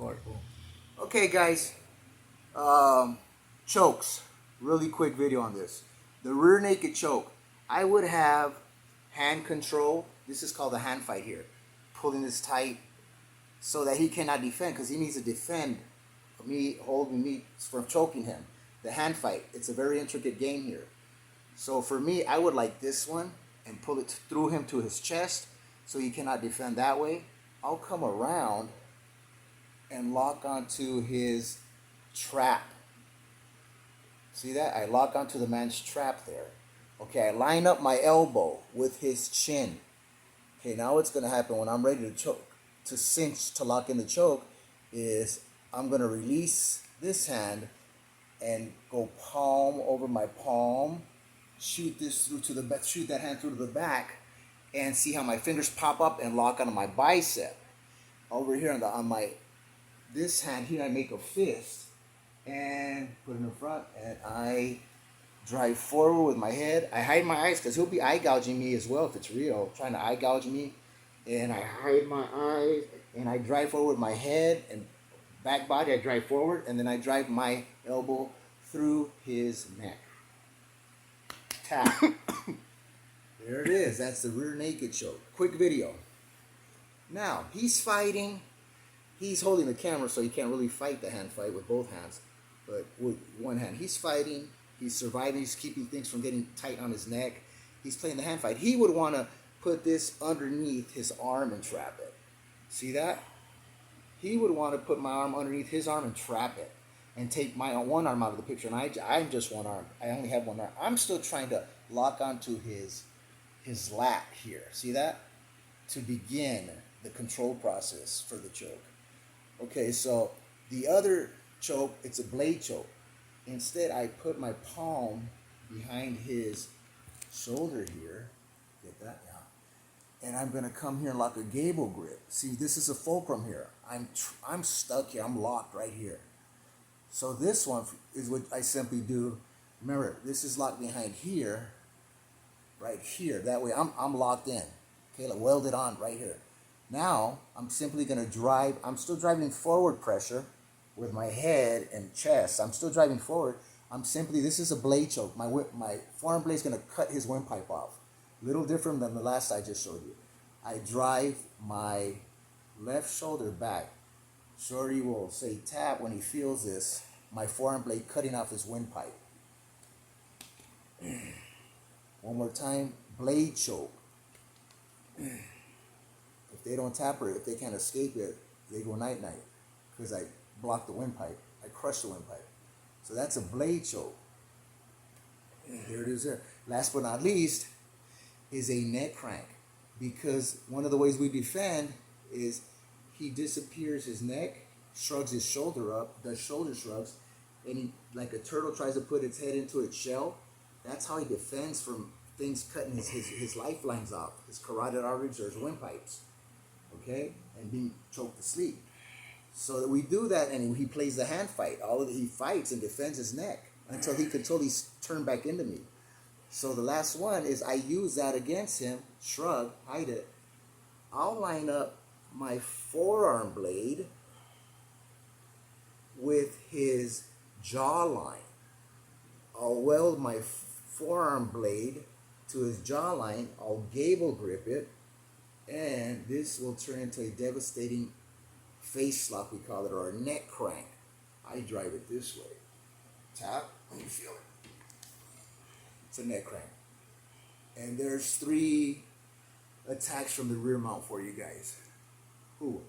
Record. Boom. Okay, guys. Um, Chokes. Really quick video on this. The rear naked choke. I would have hand control. This is called the hand fight here. Pulling this tight so that he cannot defend, because he needs to defend me holding me from choking him. The hand fight. It's a very intricate game here. So for me, I would like this one and pull it through him to his chest so he cannot defend that way. I'll come around and lock onto his trap. See that? I lock onto the man's trap there. Okay, I line up my elbow with his chin. Okay, now what's going to happen when I'm ready to choke, to cinch, to lock in the choke, is I'm going to release this hand and go palm over my palm, shoot this through to the back, shoot that hand through to the back, and see how my fingers pop up and lock onto my bicep. Over here on my this hand here, I make a fist and put it in front, and I drive forward with my head. I hide my eyes because he'll be eye gouging me as well if it's real, trying to eye gouge me. And I hide my eyes and I drive forward with my head and back body. I drive forward and then I drive my elbow through his neck. Tap. There it is. That's the rear naked choke. Quick video. Now, he's fighting. He's holding the camera, so he can't really fight the hand fight with both hands. But with one hand, he's fighting. He's surviving. He's keeping things from getting tight on his neck. He's playing the hand fight. He would want to put this underneath his arm and trap it. See that? He would want to put my arm underneath his arm and trap it. And take my one arm out of the picture. And I'm just one arm. I only have one arm. I'm still trying to lock onto his lat here. See that? To begin the control process for the choke. Okay, so the other choke, it's a blade choke. Instead, I put my palm behind his shoulder here. Get that? Yeah. And I'm going to come here and lock a gable grip. See, this is a fulcrum here. I'm stuck here. I'm locked right here. So this one is what I simply do. Remember, this is locked behind here, right here. That way, I'm locked in. Okay, like welded on right here. Now, I'm simply going to drive. I'm still driving forward pressure with my head and chest. I'm still driving forward. This is a blade choke. My forearm blade is going to cut his windpipe off. Little different than the last I just showed you. I drive my left shoulder back. Shorty will say tap when he feels this, my forearm blade cutting off his windpipe. One more time, blade choke. If they don't tap her, if they can't escape it, they go night-night. Because I block the windpipe. I crush the windpipe. So that's a blade choke. There it is there. Last but not least is a neck crank. Because one of the ways we defend is he disappears his neck, shrugs his shoulder up, does shoulder shrugs, and he, like a turtle, tries to put its head into its shell. That's how he defends from things cutting his lifelines off, his carotid arteries or his windpipes. Okay? And being choked to sleep. So that we do that, and he plays the hand fight. He fights and defends his neck until he's turned back into me. So the last one is I use that against him, shrug, hide it. I'll line up my forearm blade with his jawline. I'll weld my forearm blade to his jawline. I'll gable grip it, and this will turn into a devastating face slap, we call it, or a neck crank. I drive it this way. Tap, let me feel it. It's a neck crank. And there's 3 attacks from the rear mount for you guys. Ooh.